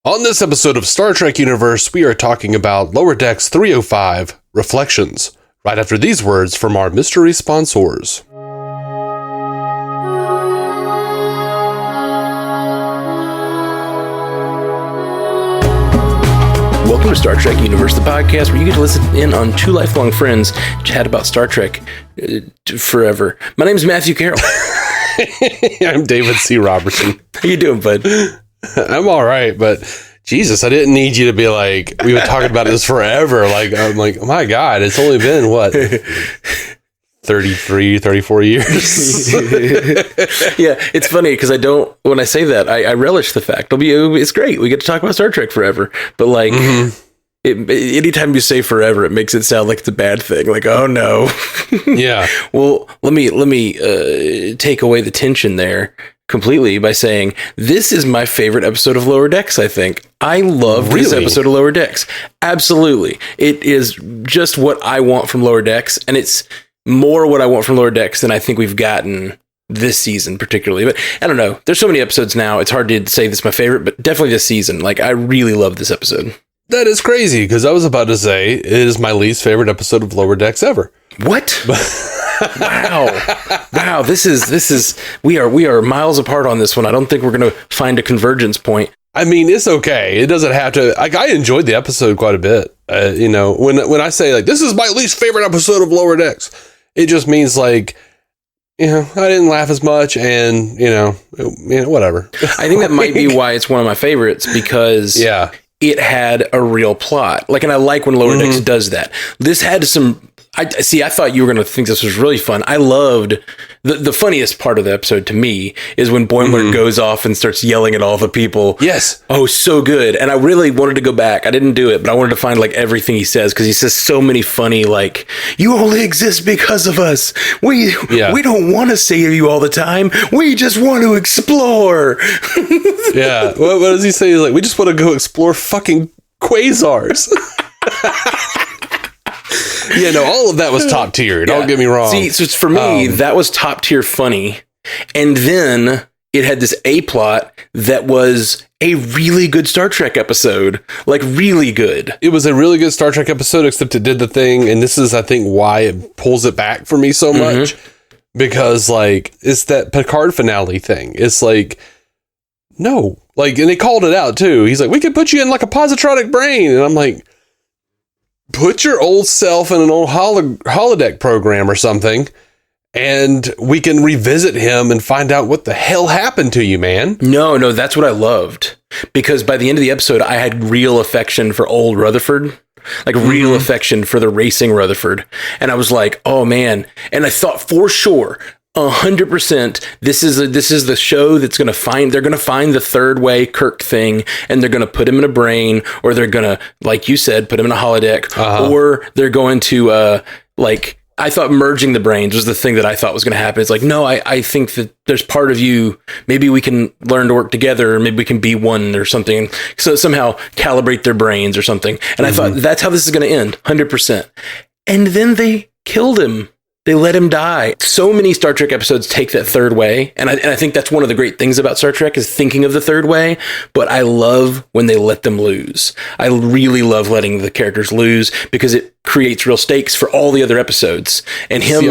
On this episode of Star Trek Universe, we are talking about Lower Decks 305, Reflections, right after these words from our mystery sponsors. Welcome to Star Trek Universe, the podcast where you get to listen in on two lifelong friends chat about Star Trek forever. My name is Matthew Carroll. I'm David C. Robertson. How you doing, bud? I'm all right, but Jesus, I didn't need you to be like, we've been talking about this forever. Like, I'm like, oh my God, it's only been, what, 33, 34 years? Yeah, it's funny because when I say that, I relish the fact. It's great. We get to talk about Star Trek forever. But like, anytime you say forever, it makes it sound like it's a bad thing. Like, oh no. Yeah. Well, let me take away the tension there completely by saying this is my favorite episode of Lower Decks. I think I love this episode of Lower Decks. Absolutely. It is just what I want from Lower Decks, and it's more what I want from Lower Decks than I think we've gotten this season particularly. But I don't know. There's so many episodes now. It's hard to say this is my favorite, but definitely this season. Like, I really love this episode. That is crazy, because I was about to say it is my least favorite episode of Lower Decks ever. What? Wow. This is we are miles apart on this one. I don't think we're going to find a convergence point. I mean, it's okay. It doesn't have to. Like, I enjoyed the episode quite a bit. When I say like this is my least favorite episode of Lower Decks, it just means like, I didn't laugh as much, and whatever. I think that might be why it's one of my favorites, because it had a real plot. Like, and I like when Lower Decks does that. This had some. I thought you were going to think this was really fun. I loved the funniest part of the episode to me is when Boimler goes off and starts yelling at all the people. Yes. Oh, so good. And I really wanted to go back. I didn't do it, but I wanted to find like everything he says, because he says so many funny, like, you only exist because of us. We don't want to save you all the time. We just want to explore. Yeah. What does he say? He's like, we just want to go explore fucking quasars. Yeah, no, all of that was top tier. Don't get me wrong. See, so for me, that was top tier funny. And then it had this A plot that was a really good Star Trek episode. Like, really good. It was a really good Star Trek episode, except it did the thing. And this is, I think, why it pulls it back for me so much. Because, like, it's that Picard finale thing. It's like, no. Like, and they called it out, too. He's like, we could put you in, like, a positronic brain. And I'm like, put your old self in an old holodeck program or something, and we can revisit him and find out what the hell happened to you, man. No, that's what I loved. Because by the end of the episode, I had real affection for old Rutherford. Like, real affection for the racing Rutherford. And I was like, oh, man. And I thought for sure, 100%, this is the show that's going to they're going to find the third way Kirk thing, and they're going to put him in a brain, or they're going to, like you said, put him in a holodeck, or they're going to, I thought merging the brains was the thing that I thought was going to happen. It's like, no, I think that there's part of you, maybe we can learn to work together, or maybe we can be one or something. So somehow calibrate their brains or something. And I thought that's how this is going to end, 100%. And then they killed him. They let him die. So many Star Trek episodes take that third way. And I think that's one of the great things about Star Trek is thinking of the third way. But I love when they let them lose. I really love letting the characters lose, because it creates real stakes for all the other episodes. And him,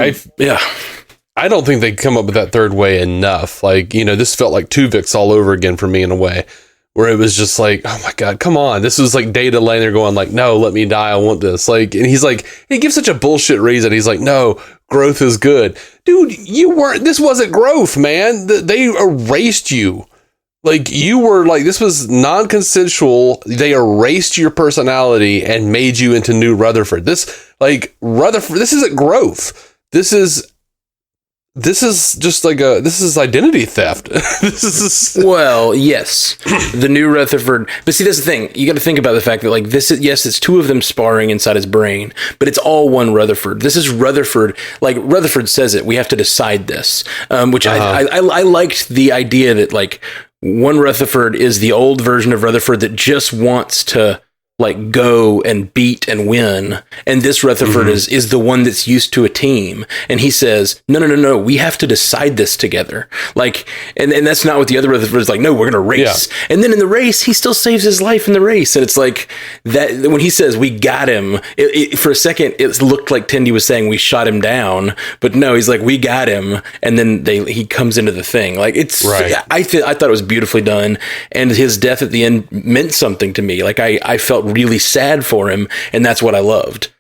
I don't think they come up with that third way enough. Like, this felt like Tuvix all over again for me in a way, where it was just like, oh my God, come on. This was like Data laying there going like, no, let me die. I want this. Like, and he's like, he gives such a bullshit reason. He's like, no, growth is good. Dude, this wasn't growth, man. They erased you. Like, you were like, this was non-consensual. They erased your personality and made you into new Rutherford. This isn't growth. This is just like this is identity theft. Well, yes, the new Rutherford. But see, that's the thing. You got to think about the fact that, like, this is, yes, it's two of them sparring inside his brain, but it's all one Rutherford. This is Rutherford. Like, Rutherford says it. We have to decide this, which I liked the idea that, like, one Rutherford is the old version of Rutherford that just wants to, like go and beat and win, and this Rutherford is the one that's used to a team, and he says no, we have to decide this together, like, and that's not what the other Rutherford is like. No, we're gonna race. And then in the race he still saves his life in the race, and it's like that when he says we got him, for a second it looked like Tendi was saying we shot him down, but no, he's like we got him, and then he comes into the thing. Like, it's I thought it was beautifully done, and his death at the end meant something to me. Like, I felt really sad for him, and that's what I loved.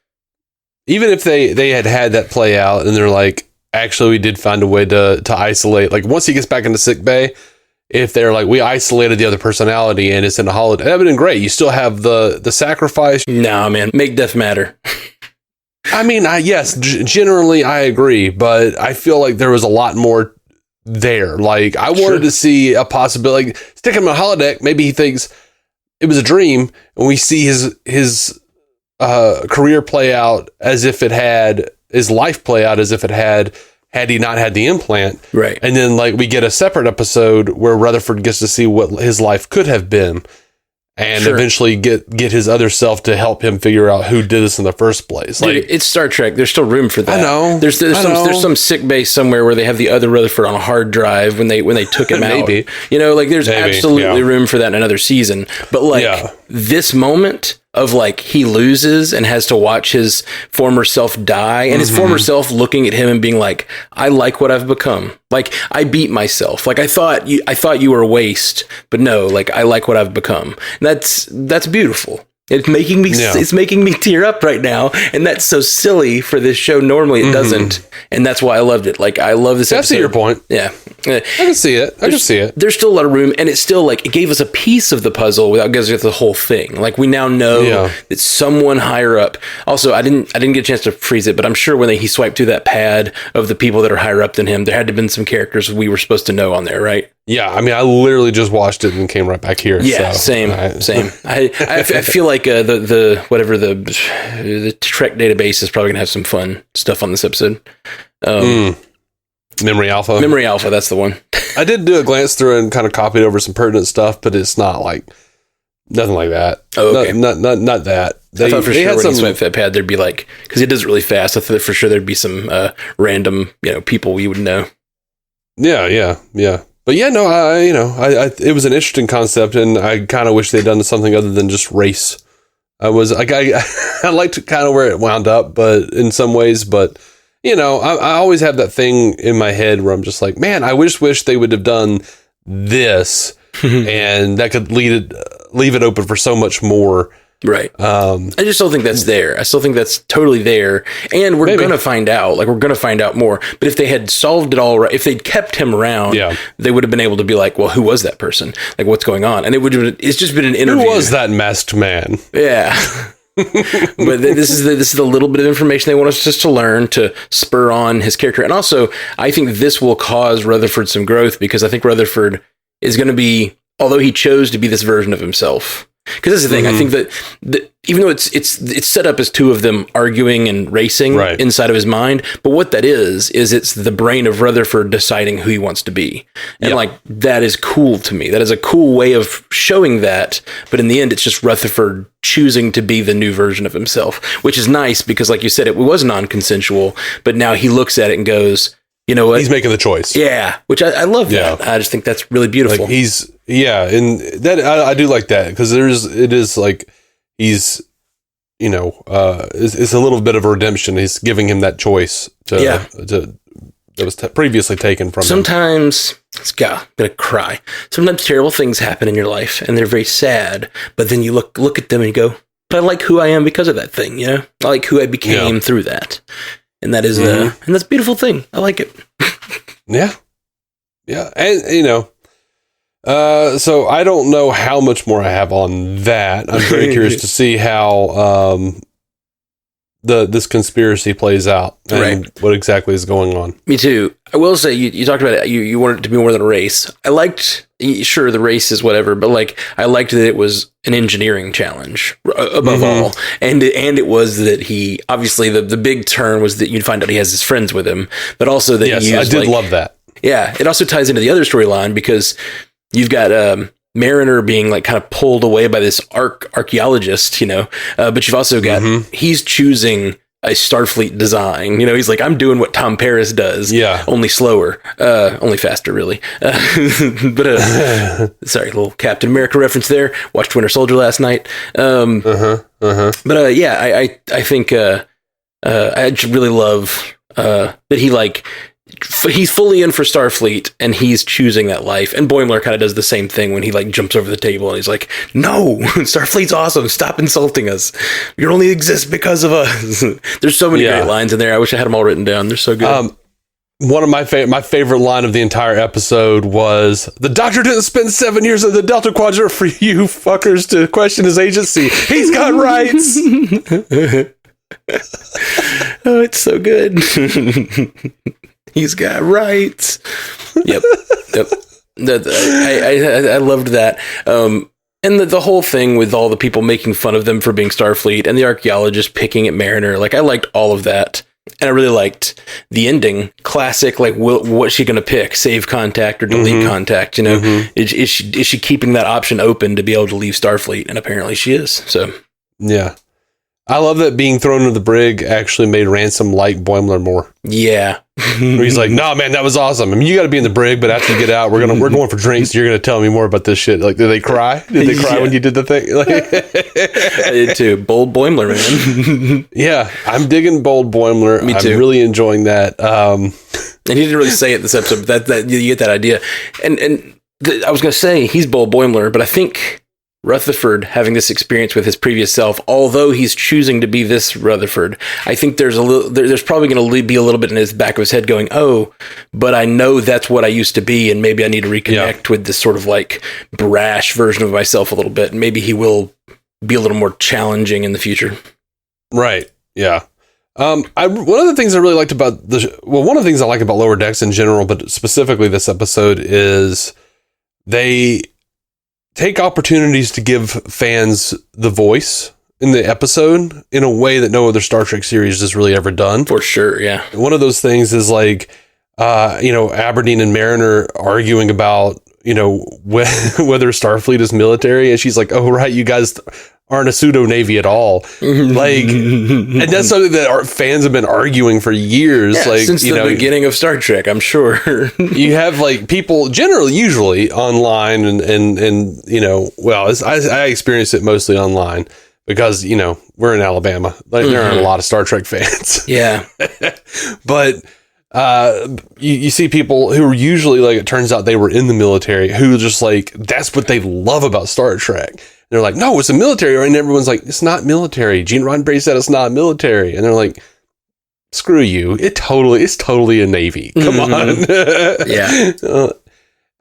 Even if they had that play out and they're like, actually we did find a way to isolate, like once he gets back into sick bay, if they're like, we isolated the other personality and it's in a holiday, that would have been great. You still have the sacrifice. No, man, make death matter. I mean, yes, generally I agree, but I feel like there was a lot more there. Like, I wanted to see a possibility, like, stick him in a holodeck. Maybe he thinks it was a dream, and we see his career play out as if it had, his life play out as if it had he not had the implant. Right. And then, like, we get a separate episode where Rutherford gets to see what his life could have been, and eventually get his other self to help him figure out who did this in the first place. Like, dude, it's Star Trek. There's still room for that. I know. There's some sick bay somewhere where they have the other Rutherford on a hard drive when they took him out. You know, like, there's absolutely room for that in another season. But like this moment of like he loses and has to watch his former self die, and his former self looking at him and being like, I like what I've become. Like, I beat myself. Like, I thought you were a waste, but no, like, I like what I've become. And that's beautiful. It's making me tear up right now, and that's so silly for this show. Normally it doesn't, and that's why I loved it. Like, I love this episode. I see your point. Yeah. I can see it. There's still a lot of room, and it's still like, it gave us a piece of the puzzle without giving us the whole thing. Like, we now know that someone higher up. Also, I didn't get a chance to freeze it, but I'm sure when he swiped through that pad of the people that are higher up than him, there had to have been some characters we were supposed to know on there, right? Yeah, I mean, I literally just watched it and came right back here. Yeah, so, same. I feel like the Trek database is probably gonna have some fun stuff on this episode. Memory Alpha. Memory Alpha, that's the one. I did do a glance through and kind of copied over some pertinent stuff, but it's not like nothing like that. Oh, okay. Not that. I thought for sure when he swiped that pad, there'd be like, because he does it really fast. I thought for sure there'd be some random, people you would know. Yeah. But yeah, no, I it was an interesting concept, and I kind of wish they'd done something other than just race. I liked kind of where it wound up, but in some ways, but I always have that thing in my head where I'm just like, man, I wish they would have done this, and that could leave it open for so much more. Right. I just don't think that's there. I still think that's totally there. And we're going to find out. Like, we're going to find out more. But if they had solved it all right, if they'd kept him around, they would have been able to be like, well, who was that person? Like, what's going on? And it's just been an interview. Who was that masked man? Yeah. But this is the little bit of information they want us just to learn to spur on his character. And also, I think this will cause Rutherford some growth, because I think Rutherford is going to be, although he chose to be this version of himself. Because that's the thing. I think that even though it's set up as two of them arguing and racing inside of his mind, but what that is it's the brain of Rutherford deciding who he wants to be. And like, that is cool to me. That is a cool way of showing that. But in the end, it's just Rutherford choosing to be the new version of himself, which is nice because, like you said, it was non-consensual, but now he looks at it and goes, you know what? He's making the choice. Yeah, which I love that. I just think that's really beautiful. Like, and that I do like that, because it is like he's, it's a little bit of a redemption. He's giving him that choice that was previously taken from him. Sometimes, I'm gonna cry. Sometimes terrible things happen in your life, and they're very sad. But then you look at them and you go, "But I like who I am because of that thing." I like who I became through that. And that is and that's a beautiful thing. I like it. Yeah. And so I don't know how much more I have on that. I'm very curious to see how this conspiracy plays out and what exactly is going on. Me too. I will say, you talked about it. You wanted it to be more than a race. I liked, sure, the race is whatever, but like, I liked that it was an engineering challenge above all. And it was that he, obviously the big turn was that you'd find out he has his friends with him, but also that he used, I did love that. Yeah. It also ties into the other storyline, because you've got, Mariner being like kind of pulled away by this archaeologist, but you've also got, he's choosing a Starfleet design. He's like, I'm doing what Tom Paris does. Yeah. Only slower, only faster, really. But sorry, little Captain America reference there. Watched Winter Soldier last night. But yeah, I think I just really love that he's fully in for Starfleet and he's choosing that life. And Boimler kind of does the same thing when he like jumps over the table and he's like, no, Starfleet's awesome. Stop insulting us. You only exist because of us. There's so many great lines in there. I wish I had them all written down. They're so good. One of my favorite line of the entire episode was, the Doctor didn't spend 7 years in the Delta Quadrant for you fuckers to question his agency. He's got rights. Oh, it's so good. He's got rights. Yep. I loved that. And the whole thing with all the people making fun of them for being Starfleet and the archaeologist picking at Mariner, like I liked all of that. And I really liked the ending. Classic, like, what's she going to pick? Save contact or delete contact? Is she keeping that option open to be able to leave Starfleet? And apparently she is. So, yeah. I love that being thrown into the brig actually made Ransom like Boimler more. Yeah. Where he's like, nah, man, that was awesome. I mean, you got to be in the brig, but after you get out, we're going for drinks. You're going to tell me more about this shit. Like, did they cry? Did they cry when you did the thing? Like, I did too. Bold Boimler, man. Yeah, I'm digging bold Boimler. Me too. I'm really enjoying that. And he didn't really say it this episode, but that you get that idea. And I was going to say he's bold Boimler, but I think Rutherford having this experience with his previous self, although he's choosing to be this Rutherford, I think there's probably going to be a little bit in his back of his head going, oh, but I know that's what I used to be, and maybe I need to reconnect with this sort of like brash version of myself a little bit, and maybe he will be a little more challenging in the future. Right. Yeah. One of the things I really liked about one of the things I like about Lower Decks in general, but specifically this episode, is they take opportunities to give fans the voice in the episode in a way that no other Star Trek series has really ever done. For sure, yeah. One of those things is like, Aberdeen and Mariner arguing about, whether Starfleet is military. And she's like, oh, right, you guys aren't a pseudo navy at all. Like, and that's something that our fans have been arguing for years. Yeah, like, since the beginning of Star Trek, I'm sure. You have like people usually online and I experience it mostly online because, we're in Alabama. Like there aren't a lot of Star Trek fans. Yeah. But you see people who are usually like, it turns out they were in the military, who just like, that's what they love about Star Trek. And they're like, no, it's a military. Right? And everyone's like, it's not military. Gene Roddenberry said it's not military. And they're like, screw you. It's totally a Navy. Come on. Yeah.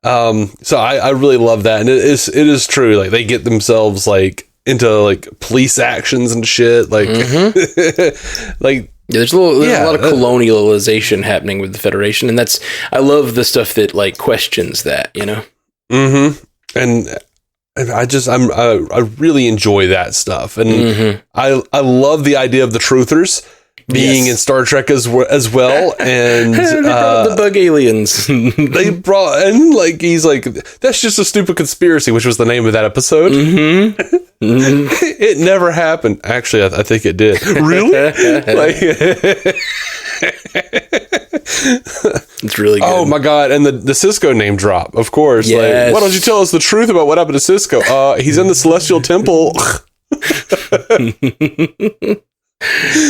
So I really love that. And it is true. Like they get themselves like into like police actions and shit. Like, like, yeah, there's a lot of colonialization happening with the Federation, and I love the stuff that like questions that, And I really enjoy that stuff, and I love the idea of the truthers being in Star Trek as well, and they brought the bug aliens. They brought, and like he's like, that's just a stupid conspiracy, which was the name of that episode. It never happened. Actually, I think it did. Really? It's really good. Oh my god! And the Cisco name drop, of course. Yes. Like, why don't you tell us the truth about what happened to Cisco? He's in the Celestial Temple.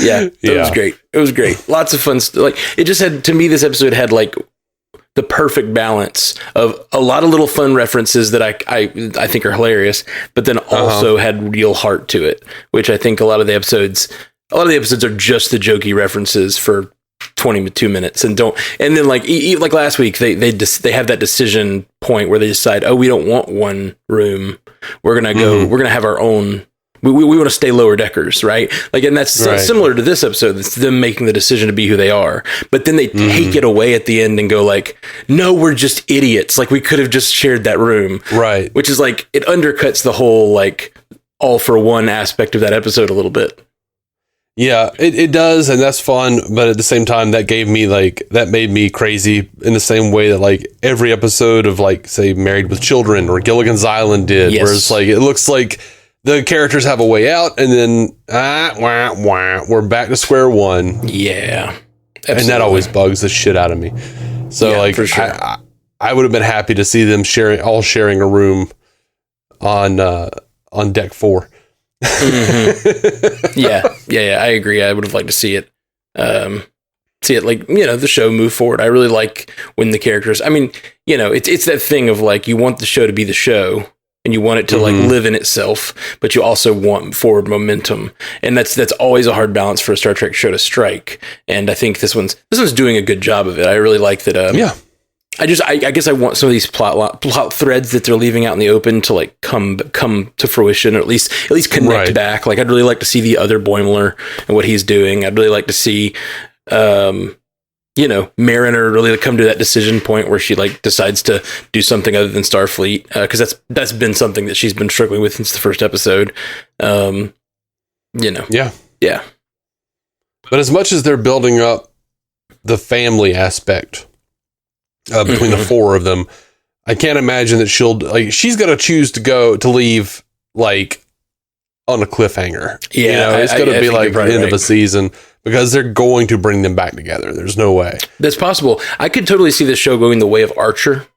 Yeah, was great. It was great. Lots of fun stuff. Like it just had, to me, this episode had like the perfect balance of a lot of little fun references that I think are hilarious, but then also had real heart to it, which I think a lot of the episodes are just the jokey references for 22 minutes and then like last week they have that decision point where they decide, oh, we don't want one room, we're gonna have our own. We want to stay lower deckers, right? Like, and that's similar to this episode. It's them making the decision to be who they are. But then they take it away at the end and go like, no, we're just idiots. Like, we could have just shared that room. Right. Which is like, it undercuts the whole, like, all for one aspect of that episode a little bit. Yeah, it does, and that's fun. But at the same time, that made me crazy in the same way that like every episode of like say Married with Children or Gilligan's Island did, where it's like it looks like the characters have a way out, and then we're back to square one. Yeah, absolutely. And that always bugs the shit out of me. So like, for sure. I would have been happy to see them sharing a room on deck 4. Mm-hmm. Yeah. I agree. I would have liked to see it. Like, the show move forward. I really like when the characters, I mean, it's that thing of like, you want the show to be the show and you want it to like live in itself, but you also want forward momentum. And that's always a hard balance for a Star Trek show to strike. And I think this one's doing a good job of it. I really like that. I guess I want some of these plot threads that they're leaving out in the open to like come to fruition, or at least connect back. Like, I'd really like to see the other Boimler and what he's doing. I'd really like to see, Mariner really come to that decision point where she like decides to do something other than Starfleet, because that's been something that she's been struggling with since the first episode. Yeah. But as much as they're building up the family aspect between the 4 of them, I can't imagine that she's going to choose to leave like on a cliffhanger. Yeah, it's going to be like the end of a season, because they're going to bring them back together. There's no way. That's possible. I could totally see this show going the way of Archer.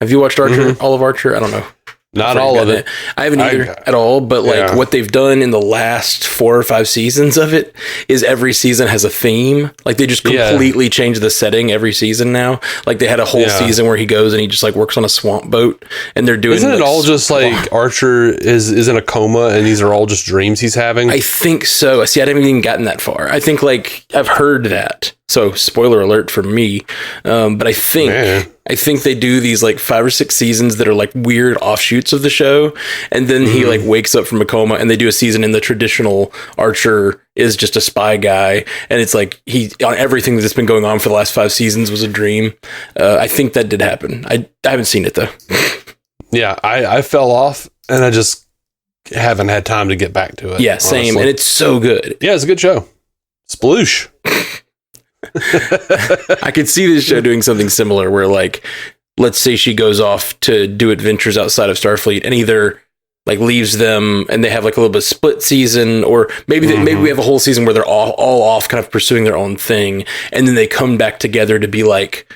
Have you watched Archer? All of Archer? I don't know. Not all of it. I haven't either at all, but like what they've done in the last 4 or 5 seasons of it is every season has a theme. Like, they just completely change the setting every season now. Like, they had a whole season where he goes and he just like works on a swamp boat, and they're doing. Isn't it all just like Archer is in a coma and these are all just dreams he's having? I think so. See, I haven't even gotten that far. I think like I've heard that. So spoiler alert for me. But I think they do these like 5 or 6 seasons that are like weird offshoots of the show. And then he like wakes up from a coma, and they do a season in the traditional Archer is just a spy guy. And it's like he on everything that's been going on for the last 5 seasons was a dream. I think that did happen. I haven't seen it though. Yeah, I fell off and I just haven't had time to get back to it. Yeah, same. Honestly. And it's so good. Yeah, it's a good show. Sploosh. I could see this show doing something similar where, like, let's say she goes off to do adventures outside of Starfleet and either like leaves them and they have like a little bit of split season, or maybe maybe we have a whole season where they're all off kind of pursuing their own thing, and then they come back together to be like,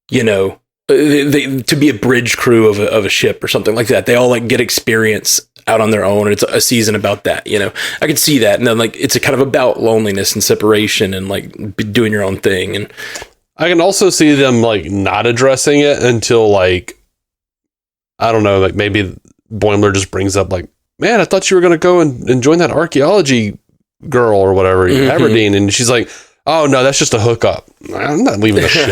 to be a bridge crew of a ship or something like that. They all like get experience out on their own, and it's a season about that. I could see that, and then like it's a kind of about loneliness and separation and like doing your own thing. And I can also see them like not addressing it until like, I don't know, like maybe Boimler just brings up like, man, I thought you were going to go and join that archaeology girl or whatever, Aberdeen. And she's like, oh no, that's just a hookup. I'm not leaving the ship.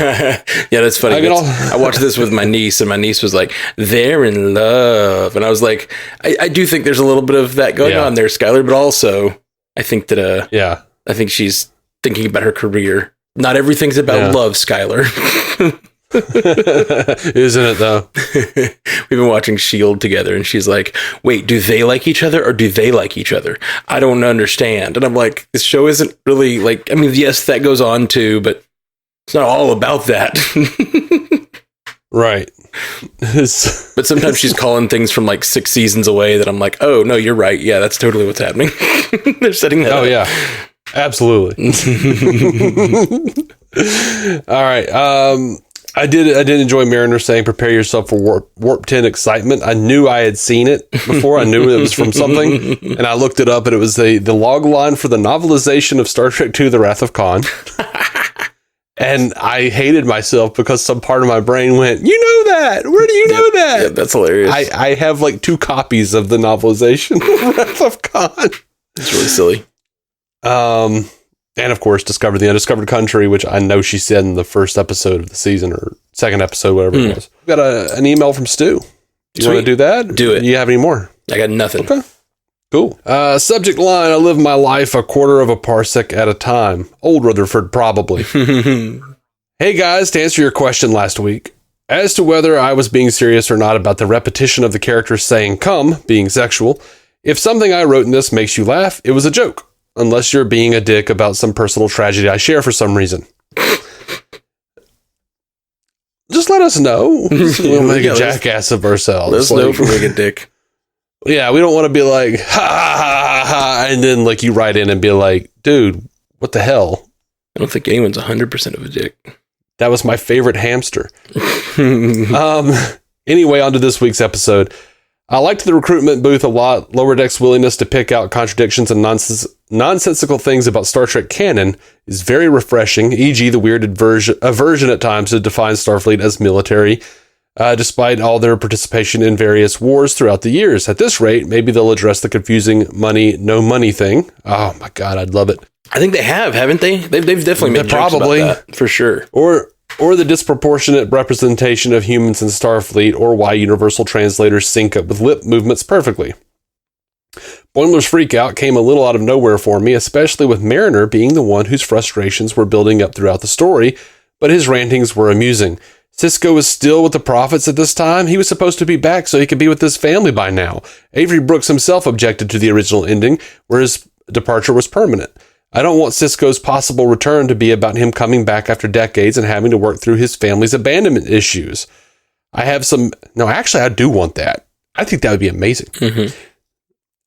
Yeah, that's funny. I watched this with my niece, and my niece was like, they're in love. And I was like, I do think there's a little bit of that going on there, Skylar, but also I think that, I think she's thinking about her career. Not everything's about love, Skylar. Isn't it though? We've been watching S.H.I.E.L.D. together, and she's like, wait, do they like each other or do they like each other? I don't understand. And I'm like, this show isn't really like, I mean, yes, that goes on too, but it's not all about that. Right. But sometimes she's calling things from like 6 seasons away that I'm like, oh no, you're right. Yeah, that's totally what's happening. They're setting that up. Yeah, absolutely. All right. I did enjoy Mariner saying, prepare yourself for Warp 10 excitement. I knew I had seen it before. I knew it was from something. And I looked it up, and it was the log line for the novelization of Star Trek II, The Wrath of Khan. And I hated myself because some part of my brain went, you know that? Where do you know that? Yeah, that's hilarious. I have like 2 copies of the novelization of Wrath of Khan. It's really silly. And of course, Discover the Undiscovered Country, which I know she said in the first episode of the season, or second episode, whatever it was. We got an email from Stu. You want to do that? Do it. Do you have any more? I got nothing. Okay. Cool. Subject line, I live my life a quarter of a parsec at a time. Old Rutherford, probably. Hey guys, to answer your question last week, as to whether I was being serious or not about the repetition of the characters saying come being sexual, if something I wrote in this makes you laugh, it was a joke. unless you're being a dick about some personal tragedy I share for some reason. Just let us know. We'll make a jackass of ourselves. Let us know if we're being a dick. Yeah, we don't want to be like, ha, ha, ha, ha, and then like you write in and be like, dude, what the hell? I don't think anyone's 100% of a dick. That was my favorite hamster. Anyway, on to this week's episode. I liked the recruitment booth a lot. Lower Deck's willingness to pick out contradictions and nonsensical things about Star Trek canon is very refreshing, e.g. the weird aversion at times to define Starfleet as military, despite all their participation in various wars throughout the years. At this rate, maybe they'll address the confusing no money thing. Oh my God, I'd love it. I think they have, haven't they? They've definitely made jokes about that, for sure. Or the disproportionate representation of humans in Starfleet, or why universal translators sync up with lip movements perfectly. Boimler's freakout came a little out of nowhere for me, especially with Mariner being the one whose frustrations were building up throughout the story, but his rantings were amusing. Sisko was still with the Prophets at this time. He was supposed to be back so he could be with his family by now. Avery Brooks himself objected to the original ending, where his departure was permanent. I don't want Sisko's possible return to be about him coming back after decades and having to work through his family's abandonment issues. I do want that. I think that would be amazing. Mm-hmm.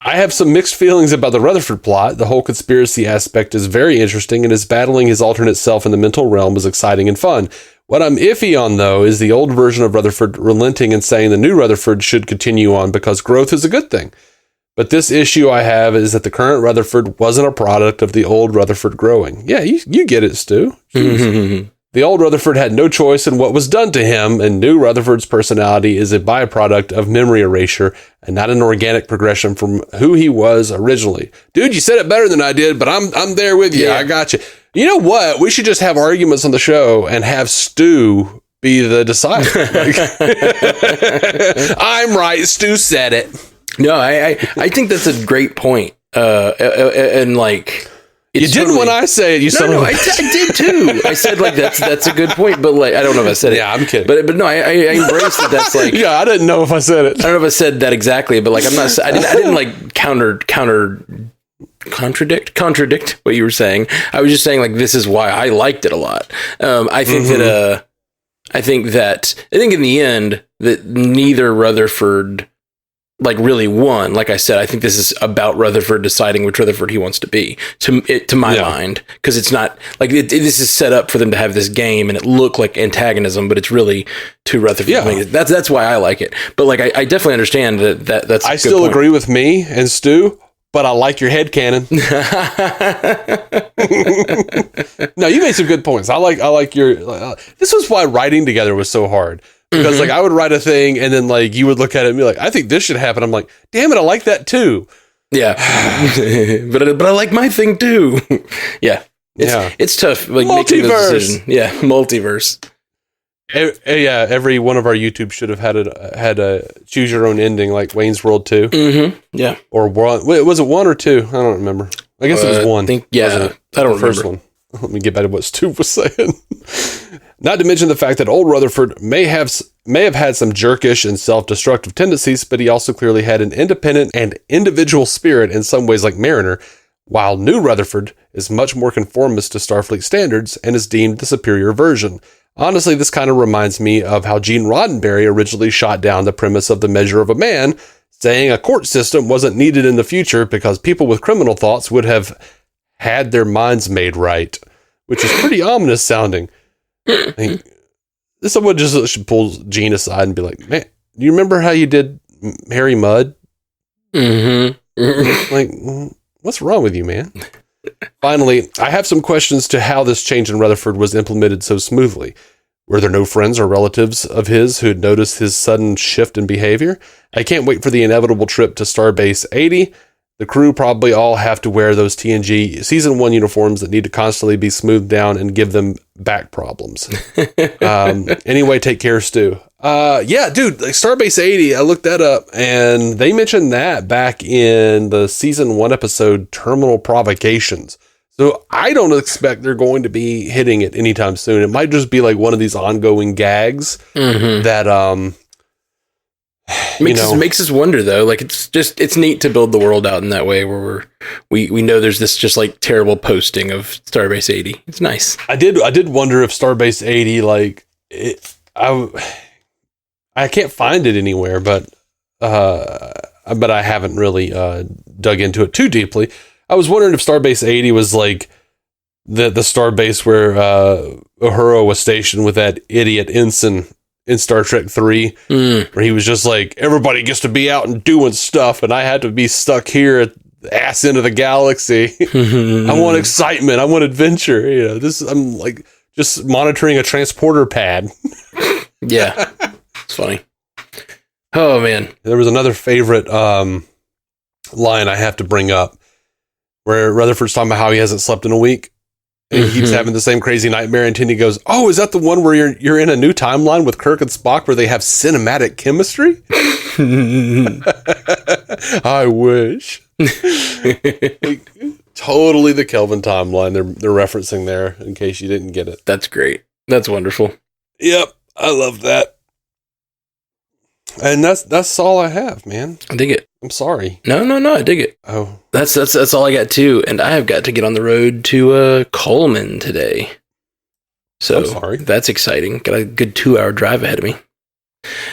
I have some mixed feelings about the Rutherford plot. The whole conspiracy aspect is very interesting, and his battling his alternate self in the mental realm is exciting and fun. What I'm iffy on, though, is the old version of Rutherford relenting and saying the new Rutherford should continue on because growth is a good thing. But this issue I have is that the current Rutherford wasn't a product of the old Rutherford growing. Yeah, you get it, Stu. The old Rutherford had no choice in what was done to him, and new Rutherford's personality is a byproduct of memory erasure and not an organic progression from who he was originally. Dude, you said it better than I did, but I'm there with you. Yeah. I got you. You know what? We should just have arguments on the show and have Stu be the decider. I'm right. Stu said it. No, I think that's a great point. And like, you didn't when I say it. I did too. I said like that's a good point, but like I don't know if I said it. Yeah, I'm kidding. But no, I embrace that. That's like yeah, I didn't know if I said it. I don't know if I said that exactly, but like I didn't like contradict what you were saying. I was just saying like this is why I liked it a lot. I think that in the end that neither Rutherford like really won. Like I said, I think this is about Rutherford deciding which Rutherford he wants to be to my mind. Cause it's not like this is set up for them to have this game and it looked like antagonism, but it's really to Rutherford. Yeah. That's why I like it. But like, I definitely understand that's I still agree with me and Stu, but I like your headcanon. No, you made some good points. I like your, this was why writing together was so hard. Because like I would write a thing and then like you would look at it and be like, I think this should happen. I'm like, damn it, I like that too. Yeah. but I like my thing too. Yeah. It's tough like making this decision. Yeah, multiverse. Yeah, every one of our YouTube should have had a choose your own ending like Wayne's World 2. Mm-hmm. Yeah. Or one. Wait, was it 1 or 2? I don't remember. I guess it was 1. I don't remember. First one. Let me get back to what Stu was saying. Not to mention the fact that old Rutherford may have had some jerkish and self-destructive tendencies, but he also clearly had an independent and individual spirit in some ways like Mariner, while new Rutherford is much more conformist to Starfleet standards and is deemed the superior version. Honestly, this kind of reminds me of how Gene Roddenberry originally shot down the premise of The Measure of a Man, saying a court system wasn't needed in the future because people with criminal thoughts would have had their minds made right, which is pretty ominous sounding. I mean, someone just should pull Gene aside and be like, man, do you remember how you did Harry Mudd? Mm-hmm. Like, what's wrong with you, man? Finally, I have some questions to how this change in Rutherford was implemented so smoothly. Were there no friends or relatives of his who had noticed his sudden shift in behavior? I can't wait for the inevitable trip to Starbase 80. The crew probably all have to wear those TNG Season 1 uniforms that need to constantly be smoothed down and give them back problems. Anyway, take care, Stu. Yeah, dude, like Starbase 80, I looked that up, and they mentioned that back in the Season 1 episode, Terminal Provocations. So I don't expect they're going to be hitting it anytime soon. It might just be like one of these ongoing gags that Makes us wonder though. Like it's neat to build the world out in that way where we know there's this just like terrible posting of Starbase 80. It's nice. I did wonder if Starbase 80 like I can't find it anywhere, but I haven't really dug into it too deeply. I was wondering if Starbase 80 was like the starbase where Uhura was stationed with that idiot ensign in Star Trek 3, where he was just like, everybody gets to be out and doing stuff, and I had to be stuck here at the ass end of the galaxy. I want excitement. I want adventure. I'm like just monitoring a transporter pad. Yeah, it's funny. Oh man, there was another favorite line I have to bring up, where Rutherford's talking about how he hasn't slept in a week. And he keeps having the same crazy nightmare until he goes, "Oh, is that the one where you're in a new timeline with Kirk and Spock where they have cinematic chemistry?" I wish. Totally the Kelvin timeline they're referencing there, in case you didn't get it. That's great. That's wonderful. Yep, I love that. And that's all I have, man. I dig it. I'm sorry. No, I dig it. Oh, that's all I got too. And I have got to get on the road to Coleman today. So I'm sorry. That's exciting. Got a good 2-hour drive ahead of me.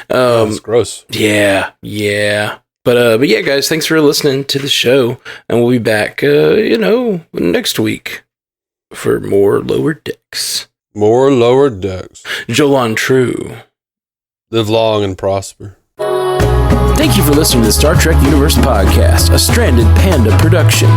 That's gross. Yeah. But yeah, guys, thanks for listening to the show, and we'll be back, next week for more Lower Decks. More Lower Decks. Jolan True. Live long and prosper. Thank you for listening to the Star Trek Universe Podcast, a Stranded Panda production.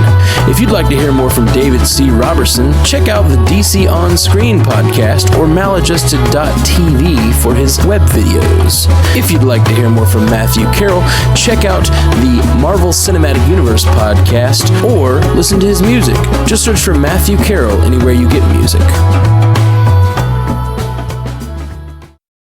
If you'd like to hear more from David C. Robertson, check out the DC On Screen podcast or maladjusted.tv for his web videos. If you'd like to hear more from Matthew Carroll, check out the Marvel Cinematic Universe podcast or listen to his music. Just search for Matthew Carroll anywhere you get music.